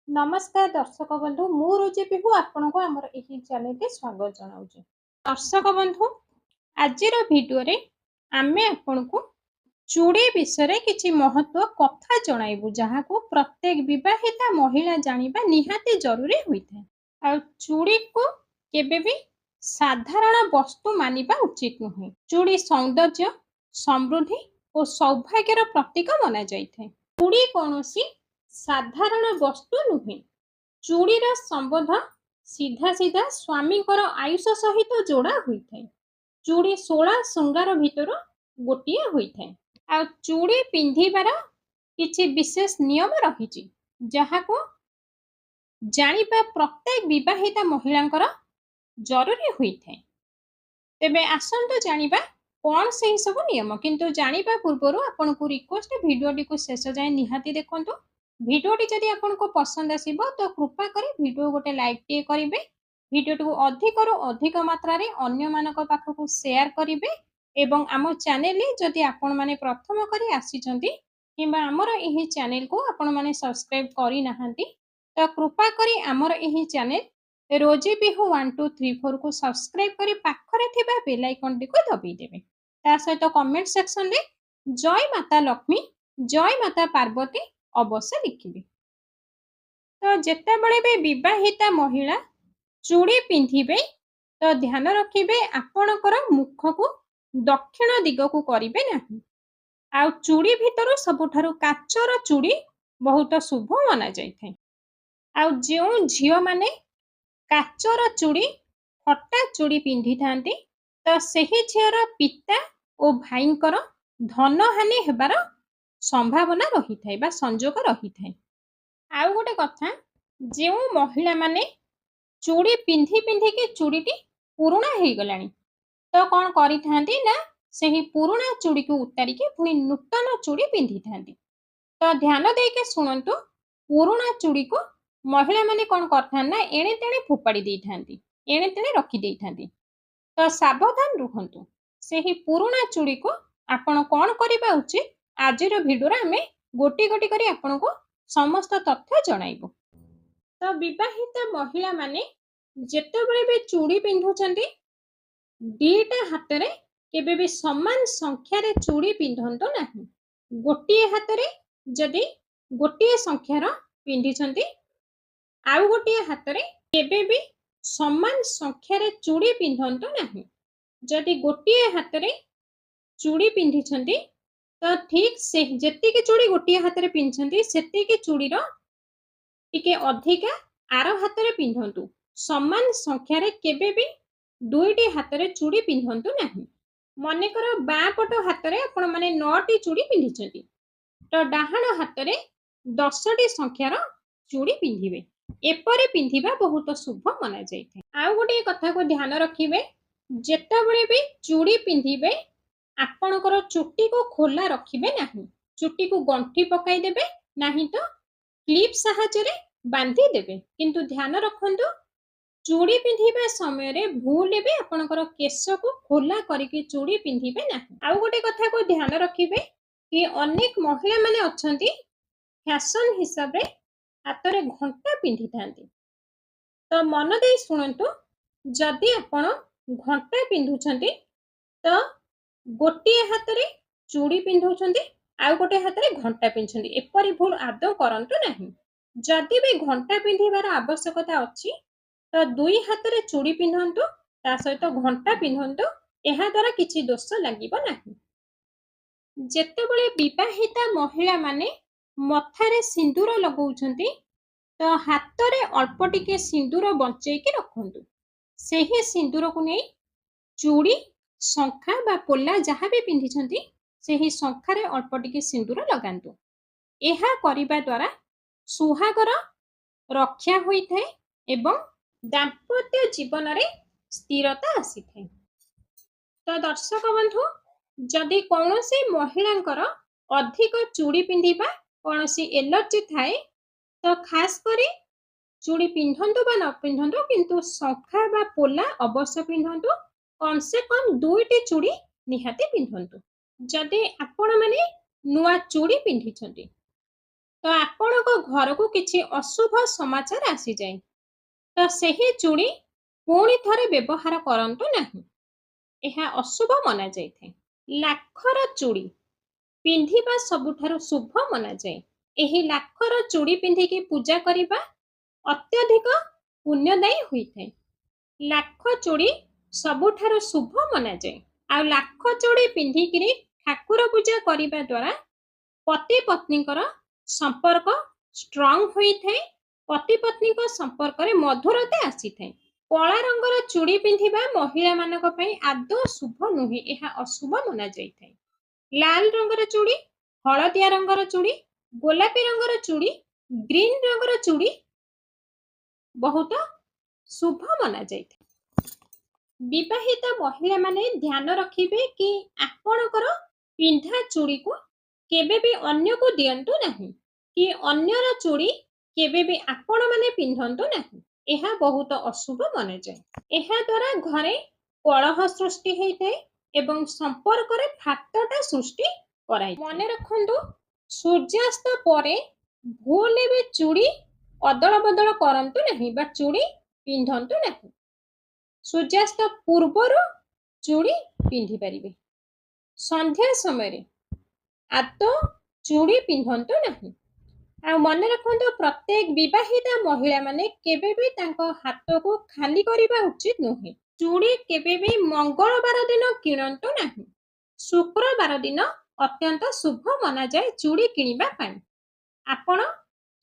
नमस्कार दर्शक बंधु मु रुचि पिहु आपण को हमर एही चैनल के स्वागत जनाउछु। दर्शक बंधु आज वीडियो रे आमे आपण को चूड़ी विषय किछि महत्व कथा जणाइबु जहा को प्रत्येक विवाहिता महिला जानिबा निहाती जरूरी होइथे। आ चूड़ी को केबे भी साधारण वस्तु मानिबा उचित नुहे। चूड़ी सौंदर्य समृद्धि और सौभाग्यर प्रतीक माना जाइथे। चूड़ी कोनोसी साधारण वस्तु नुहे। चूड़ीर संबंध सीधा सीधा स्वामीଙ୍କର आयुष सहित जोड़ा होइଥାଏ। चूड़ी 16 श्रृंगार भितर गोटिए होइଥାଏ। आ चूड़ी पिंधिबार किछि विशेष नियम रहिछि जहाको जानिबा प्रत्येक विवाहिता महिलांकर जरूरी होइଥାଏ। तेबे आसंतु जानिबा कौन सही सब नियम किंतु जानिबा पूर्वरु आपनको रिक्वेस्ट वीडियोटी को शेष जाए निहाती देखंतु। वीडियोटी जदि आपनको पसंद आसीबो तो कृपा करी वीडियो गोटे लाइक टे करिवे। वीडियोटी को अधिकरु अधिक मात्रा रे अन्य मानक पाखकु शेयर करिवे एवं आम चैनल जदि आपण माने प्रथम करी आसीचंती किंबा हमर एही चैनल को आपण माने सब्सक्राइब करि नाहंती तो कृपा करी हमर एही चैनल रोजी बिहू 1234 को सब्सक्राइब करी पाखरे थिबा बेल आइकन टी को दबी देबे। ता सहित कमेंट सेक्शन रे जय माता लक्ष्मी जय माता पार्वती अवश्य लिखिबे। तो जेतेबेले भी विवाहिता महिला चूड़ी पिंधिबे तो ध्यान रखिबे आपणकर मुख को दक्षिण दिग को करिवे नाही। आ चूड़ी भितर सबुठारु काचर चूड़ी बहुत शुभ माना जाइथे। आ जेउ झियो माने काचर चूड़ी फटा चूड़ी पिंधि थांती तो सही झियर पिता और भाईंकर धन हानि हेबार संभावना रही थाए बा संजोग रही थाए। आउ गोटे कथा जेउ महिला माने चूड़ी पिंधि पिंधि के चूड़ीटी पुराणा हो गलानी तो कौन करी थांती ना सही पुराणा चूड़ी को उतारी के पुणी नूतन चूड़ी पिंधि थांती। तो ध्यान दे के सुनंतु पुराणा चूड़ी को महिला माने कौन करथान ना एणे तेणे फोपाड़ी देई थांती एणे तेणे रखी देई थांती। तो सावधान रुहंतु सही पुराणा चूड़ी को आपण कौन करबा उचित आजिर वीडियो रे हमें गोटी गोटी करी आपण को समस्त तथ्य जणाइबो। तो विवाहिता महिला माने जेतेबेले भी चूड़ी पिंधुचंती दीटा हाथ रे केबे भी समान संख्या रे चूड़ी पिंधंतो नाही। गोटिए हाथ रे जदि गोटिए संख्यार पिंधिचंती आउ गोटिए हाथ रे केबे भी समान संख्या रे चूड़ी पिंधंतो नाही। जदि गोटिए हाथ रे चूड़ी पिंधिचंती तो ठीक से जेतिके चूड़ी गोटिए हाथ रे पिंधचंती सेतिके चूड़ीर टिके अधिका आर हाथ रे पिंधंतु। समान संख्या रे केबे भी दुईटी हाथ रे चूड़ी पिंधंतु नाही। मनेकर बाँ पट हाथ रे आपण माने 9 टी चूड़ी पिंधिचंती तो डाहाण हाथ रे 10 टी संख्यार चूड़ी पिंधिबे। एपरे पिंधिबा बहुत शुभ माना जाइथे। आउ गोटे कथा को ध्यान रखिबे जेतेबेले भी चूड़ी पिंधिबे आपणकर चुट्टी को खोला रखिबे नाही। चुट्टी को गंठी पकाई देबे नाही तो क्लिप साहाय्य रे बांधी देबे। किंतु ध्यान रखंतु चूड़ी पिंधिबा समय रे भूल भी आपणकर केश को खोला करके चूड़ी पिंधिबे नाही। आउ गोटे कथा को ध्यान रखिबे कि अनेक महिला माने अछंती फैशन हिसाब रे हाथ रे घंटा पिंधि थांती। तो मन दे सुनंतु जदि आपण घंटा पिंधुचंती तो गोटिए हाथ रे चूड़ी पिंधुचंती आउ गोटे हाथ रे घंटा पिंधुचंती एपरि भूल आदौ करंतु नाही। जदि भी घंटा पिंधिबार आवश्यकता अछि तो दुई हाथ रे चूड़ी पिंधंतु ता सहित घंटा पिंधंतु एहा द्वारा किछि दोष लागिबो नाही। जेतेबेले विवाहिता महिला माने मथारे सिंदूर लगाउछंती तो हाथ रे अल्प टिके सिंदूर बंचै के रखंतु। सेही सिंदूर को नै चूड़ी शंखा बा पोला जहाँ भी पिंधिछंती सेही शंखारे अल्प टिके सिंदूर लगांतु। एहा करिबा द्वारा सुहागर रक्षा होइଥାଏ एवं दाम्पत्य जीवन रे स्थिरता आसीଥାଏ। तो दर्शक बंधु जदि कौनसी महिलांकर अधिक चूड़ी पिंधिबा कौनसी एलर्जी थाए तो खास करी चूड़ी पिंधंतु बा न पिंधंतु किंतु शंखा बा पोला अवश्य पिंधंतु। कम से कम दुईटी चूड़ी निहाती पिंधंतु। जदि आपण माने नुआ चूड़ी पिंधिछंती तो ଆପଣଙ୍କ ଘରକୁ କିଛି ଅଶୁଭ ସମାଚାର ଆସିଯାଏ, ତ ସେହି ଚୁଡ଼ି ପୁଣି ଥରେ ବ୍ୟବହାର କରନ୍ତୁ ନାହିଁ। ଏହା ଅଶୁଭ ମନାଯାଇଥାଏ। ଲାଖର ଚୁଡ଼ି ପିନ୍ଧିବା ସବୁଠାରୁ ଶୁଭ ମନାଯାଏ। ଏହି ଲାଖର ଚୁଡ଼ି ପିନ୍ଧିକି ପୂଜା କରିବା ଅତ୍ୟଧିକ ପୁଣ୍ୟଦାୟୀ ହୋଇଥାଏ। ଲାଖ ଚୁଡ଼ି ସବୁଠାରୁ ଶୁଭ ମନାଯାଏ। ଆଉ ଲାଖ ଚୁଡ଼ି ପିନ୍ଧିକିରି ଠାକୁର ପୂଜା କରିବା ଦ୍ୱାରା ପତି ପତ୍ନୀଙ୍କର ସମ୍ପର୍କ ଷ୍ଟ୍ରଙ୍ଗ ହୋଇଥାଏ। ପତି ପତ୍ନୀଙ୍କ ସମ୍ପର୍କରେ ମଧୁରତା ଆସିଥାଏ। କଳା ରଙ୍ଗର ଚୁଡ଼ି ପିନ୍ଧିବା ମହିଳାମାନଙ୍କ ପାଇଁ ଆଦୌ ଶୁଭ ନୁହେଁ, ଏହା ଅଶୁଭ ମନାଯାଇଥାଏ। ଲାଲ ରଙ୍ଗର ଚୁଡ଼ି, ହଳଦିଆ ରଙ୍ଗର ଚୁଡ଼ି, ଗୋଲାପୀ ରଙ୍ଗର ଚୁଡ଼ି, ଗ୍ରୀନ ରଙ୍ଗର ଚୁଡ଼ି ବହୁତ ଶୁଭ ମନାଯାଇଥାଏ। ବିବାହିତ ମହିଳାମାନେ ଧ୍ୟାନ ରଖିବେ କି ଆପଣଙ୍କର ପିନ୍ଧା ଚୁଡ଼ିକୁ କେବେ ବି ଅନ୍ୟକୁ ଦିଅନ୍ତୁ ନାହିଁ, କି ଅନ୍ୟର ଚୁଡ଼ି କେବେ ବି ଆପଣମାନେ ପିନ୍ଧନ୍ତୁ ନାହିଁ। ଏହା ବହୁତ ଅଶୁଭ ମନାଯାଏ। ଏହା ଦ୍ୱାରା ଘରେ କଳହ ସୃଷ୍ଟି ହୋଇଥାଏ ଏବଂ ସମ୍ପର୍କରେ ଫାଟଟା ସୃଷ୍ଟି କରାଇ। ମନେ ରଖନ୍ତୁ, ସୂର୍ଯ୍ୟାସ୍ତ ପରେ ଭୁଲରେ ବି ଚୁଡ଼ି ଅଦଳ ବଦଳ କରନ୍ତୁ ନାହିଁ ବା ଚୁଡ଼ି ପିନ୍ଧନ୍ତୁ ନାହିଁ। ସୂର୍ଯ୍ୟାସ୍ତ ପୂର୍ବରୁ ଚୁଡ଼ି ପିନ୍ଧି ପାରିବେ। ସନ୍ଧ୍ୟା ସମୟରେ ଆଦୌ ଚୁଡ଼ି ପିନ୍ଧନ୍ତୁ ନାହିଁ। ଆଉ ମନେ ରଖନ୍ତୁ, ପ୍ରତ୍ୟେକ ବିବାହିତା ମହିଳାମାନେ କେବେ ବି ତାଙ୍କ ହାତକୁ ଖାଲି କରିବା ଉଚିତ ନୁହେଁ। ଚୁଡ଼ି କେବେ ବି ମଙ୍ଗଳବାର ଦିନ କିଣନ୍ତୁ ନାହିଁ। ଶୁକ୍ରବାର ଦିନ ଅତ୍ୟନ୍ତ ଶୁଭ ମନାଯାଏ ଚୁଡ଼ି କିଣିବା ପାଇଁ। ଆପଣ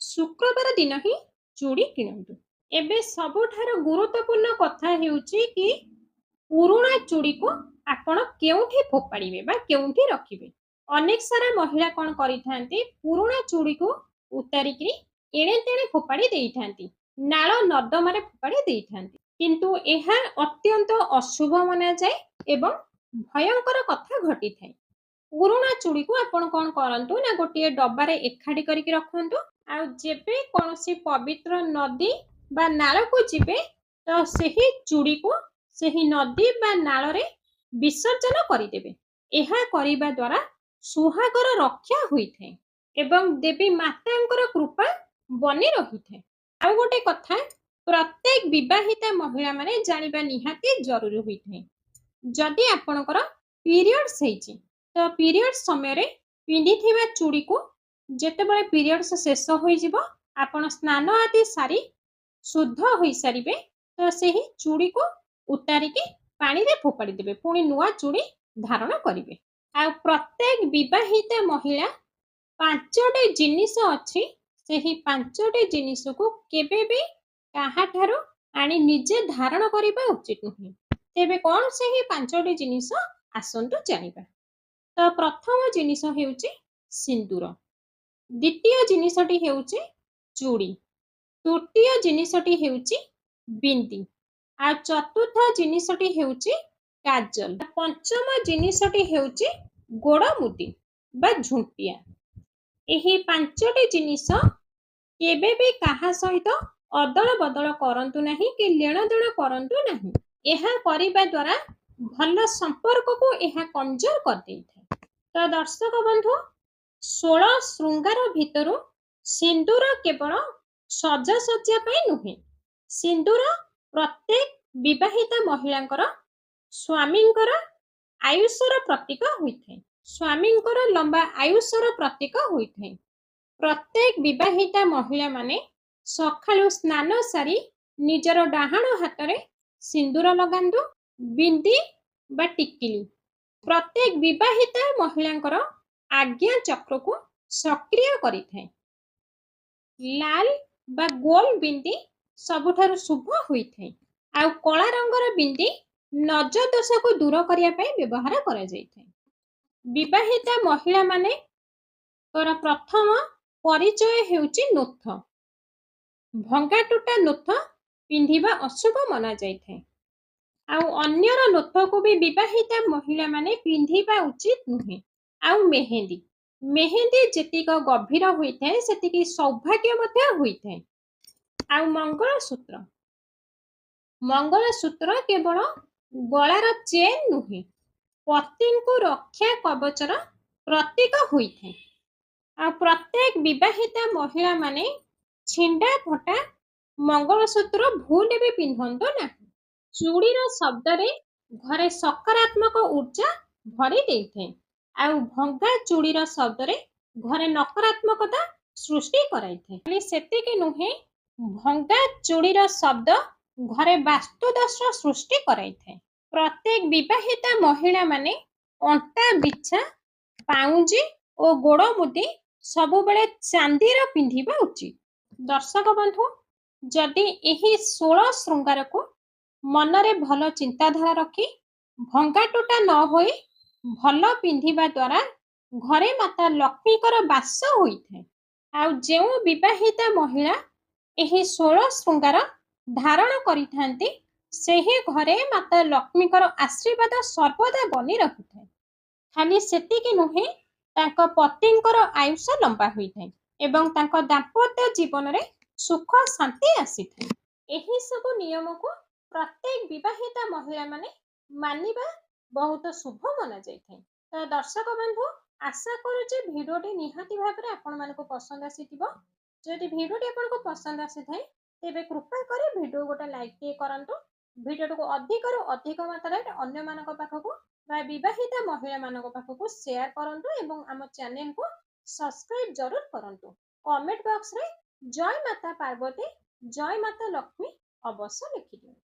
ଶୁକ୍ରବାର ଦିନ ହିଁ ଚୁଡ଼ି କିଣନ୍ତୁ। ଏବେ ସବୁଠାରୁ ଗୁରୁତ୍ୱପୂର୍ଣ୍ଣ କଥା ହେଉଛି କି ପୁରୁଣା ଚୁଡ଼ିକୁ ଆପଣ କେଉଁଠି ଫୋପାଡ଼ିବେ ବା କେଉଁଠି ରଖିବେ। ଅନେକ ସାରା ମହିଳା କ'ଣ କରିଥାନ୍ତି, ପୁରୁଣା ଚୁଡ଼ିକୁ ଉତାରିକି ଏଣେ ତେଣେ ଫୋପାଡ଼ି ଦେଇଥାନ୍ତି, ନାଳ ନର୍ଦ୍ଦମାରେ ଫୋପାଡ଼ି ଦେଇଥାନ୍ତି। କିନ୍ତୁ ଏହା ଅତ୍ୟନ୍ତ ଅଶୁଭ ମନାଯାଏ ଏବଂ ଭୟଙ୍କର କଥା ଘଟିଥାଏ। ପୁରୁଣା ଚୁଡ଼ିକୁ ଆପଣ କ'ଣ କରନ୍ତୁ ନା ଗୋଟିଏ ଡବାରେ ଏକାଠି କରିକି ରଖନ୍ତୁ। ଆଉ ଯେବେ କୌଣସି ପବିତ୍ର ନଦୀ ବା ନାଳକୁ ଯିବେ ତ ସେହି ଚୁଡ଼ିକୁ ସେହି ନଦୀ ବା ନାଳରେ ବିସର୍ଜନ କରିଦେବେ। ଏହା କରିବା ଦ୍ୱାରା ସୁହାଗର ରକ୍ଷା ହୋଇଥାଏ ଏବଂ ଦେବୀ ମାତାଙ୍କର କୃପା ବନି ରହିଥାଏ। ଆଉ ଗୋଟେ କଥା, ପ୍ରତ୍ୟେକ ବିବାହିତା ମହିଳାମାନେ ଜାଣିବା ନିହାତି ଜରୁରୀ ହୋଇଥାଏ। ଯଦି ଆପଣଙ୍କର ପିରିୟଡ୍ସ ହେଇଛି ତ ପିରିୟଡ୍ସ ସମୟରେ ପିନ୍ଧିଥିବା ଚୁଡ଼ିକୁ ଯେତେବେଳେ ପିରିୟଡ୍ସ ଶେଷ ହୋଇଯିବ, ଆପଣ ସ୍ନାନ ଆଦି ସାରି ଶୁଦ୍ଧ ହୋଇସାରିବେ ତ ସେହି ଚୁଡ଼ିକୁ ଉତାରିକି ପାଣିରେ ଫୋପାଡ଼ି ଦେବେ, ପୁଣି ନୂଆ ଚୁଡ଼ି ଧାରଣ କରିବେ। ଆଉ ପ୍ରତ୍ୟେକ ବିବାହିତା ମହିଳା 5ଟି ଜିନିଷ ଅଛି, ସେହି 5ଟି ଜିନିଷକୁ କେବେ ବି କାହାଠାରୁ ଆଣି ନିଜେ ଧାରଣ କରିବା ଉଚିତ ନୁହେଁ। ତେବେ କ'ଣ ସେହି 5ଟି ଜିନିଷ, ଆସନ୍ତୁ ଜାଣିବା। ତ ପ୍ରଥମ ଜିନିଷ ହେଉଛି ସିନ୍ଦୁର, ଦ୍ୱିତୀୟ ଜିନିଷଟି ହେଉଛି ଚୁଡ଼ି, ତୃତୀୟ ଜିନିଷଟି ହେଉଛି ବିନ୍ଦି, ଆଉ ଚତୁର୍ଥ ଜିନିଷଟି ହେଉଛି କାଜଲ, ପଞ୍ଚମ ଜିନିଷଟି ହେଉଛି ଗୋଡ଼ ମୁଦି ବା ଝୁଣ୍ଟିଆ। ଏହି 5ଟି ଜିନିଷ କେବେ ବି କାହା ସହିତ ଅଦଳ ବଦଳ କରନ୍ତୁ ନାହିଁ କି ଲେଣ ଦେଣ କରନ୍ତୁ ନାହିଁ। ଏହା କରିବା ଦ୍ୱାରା ଭଲ ସମ୍ପର୍କକୁ ଏହା କମଜୋର କରିଦେଇଥାଏ। ତ ଦର୍ଶକ ବନ୍ଧୁ, 16 ଶୃଙ୍ଗାର ଭିତରୁ ସିନ୍ଦୁର କେବଳ ସଜାସଜ୍ଜା ପାଇଁ ନୁହେଁ। ସିନ୍ଦୁର ପ୍ରତ୍ୟେକ ବିବାହିତା ମହିଳାଙ୍କର ସ୍ୱାମୀଙ୍କର ଆୟୁଷର ପ୍ରତୀକ ହୋଇଥାଏ। ସ୍ୱାମୀଙ୍କର ଲମ୍ବା ଆୟୁଷର ପ୍ରତୀକ ହୋଇଥାଏ। ପ୍ରତ୍ୟେକ ବିବାହିତା ମହିଳାମାନେ ସକାଳୁ ସ୍ନାନ ସାରି ନିଜର ଡାହାଣ ହାତରେ ସିନ୍ଦୁର ଲଗାନ୍ତୁ। ବିନ୍ଦି ବା ଟିକିଲି ପ୍ରତ୍ୟେକ ବିବାହିତା ମହିଳାଙ୍କର ଆଜ୍ଞା ଚକ୍ରକୁ ସକ୍ରିୟ କରିଥାଏ। ଲାଲ ବା ଗୋଲ ବିନ୍ଦି ସବୁଠାରୁ ଶୁଭ ହୋଇଥାଏ। ଆଉ କଳା ରଙ୍ଗର ବିନ୍ଦି ନଜର ଦୋଷକୁ ଦୂର କରିବା ପାଇଁ ବ୍ୟବହାର କରାଯାଇଥାଏ। ବିବାହିତା ମହିଳାମାନଙ୍କର ପ୍ରଥମ ପରିଚୟ ହେଉଛି ନୋଥ। ଭଙ୍ଗା ଟୁଟା ନୋଥ ପିନ୍ଧିବା ଅଶୁଭ ମନାଯାଇଥାଏ। ଆଉ ଅନ୍ୟର ନୋଥକୁ ବି ବିବାହିତା ମହିଳାମାନେ ପିନ୍ଧିବା ଉଚିତ ନୁହେଁ। ଆଉ ମେହେନ୍ଦି, ମେହେନ୍ଦି ଯେତିକି ଗଭୀର ହୋଇଥାଏ ସେତିକି ସୌଭାଗ୍ୟ ମଧ୍ୟ ହୋଇଥାଏ। ଆଉ ମଙ୍ଗଳସୂତ୍ର, ମଙ୍ଗଳସୂତ୍ର କେବଳ ଗଳାର ଚେନ୍ ନୁହେଁ, ପତିଙ୍କୁ ରକ୍ଷା କବଚର ପ୍ରତୀକ ହୋଇଥାଏ। प्रत्येक विवाहिता महिला माने छिंडा फटा मंगलसूत्र भूल भी पिंधंतो ना। चूड़ीर शब्द रे घरे सकारात्मक ऊर्जा भरी देइथे। आउ भंगा चूड़ीर शब्द रे घरे नकारात्मकता सृष्टि कराइथे। खाली सेतिकी नुहे, भंगा चूड़ीर शब्द घरे वास्तुदोष सृष्टि कराइथे। प्रत्येक विवाहिता महिला माने अंटा बिछा पाउंजी और गोड़ मुदी सबुबले चांदीर पिंधिबा उचित। दर्शक बंधु, जदि एही 16 श्रृंगार को मनरे भल चिंताधारा रखी भंगा टूटा न होई भल पिंधिबा द्वारा घरे माता लक्ष्मीकर बास होइथे। आउ जेउ विवाहिता महिला एही 16 श्रृंगार धारण करिथांती सेही घरे माता लक्ष्मीकर आशीर्वाद सर्वदा बनी रहिଥାଏ। खाली सेतिकी नुहे, तांको पतिंकर आयुष लंबा होइଥାଏ एवं तांको दाम्पत्य जीवन रे सुख शांति आसीଥାଏ। एही सब नियम को प्रत्येक विवाहिता महिला माने मानिबा बहुत शुभ माना जाइଥାଏ। तो दर्शक बंधु, आशा करूचे भिडियोटी निहाती भाबरे आपण मानको पसंद आसीथिबो। जदि भिडियोटी आपनको पसंद आसीथाय तेबे कृपा करी भिडियो गोटे लाइक टे करंतु। भिडियोटी को अधिकरु अधिक मात्रारे अन्य मानक पाखकु बा विवाहिता महिला मानक पाखकु शेयर करंतु एवं आम चैनल को सब्सक्राइब जरूर करंतु। कमेंट बॉक्स रे जय माता पार्वती, जय माता लक्ष्मी अवश्य लिखि दियंतु।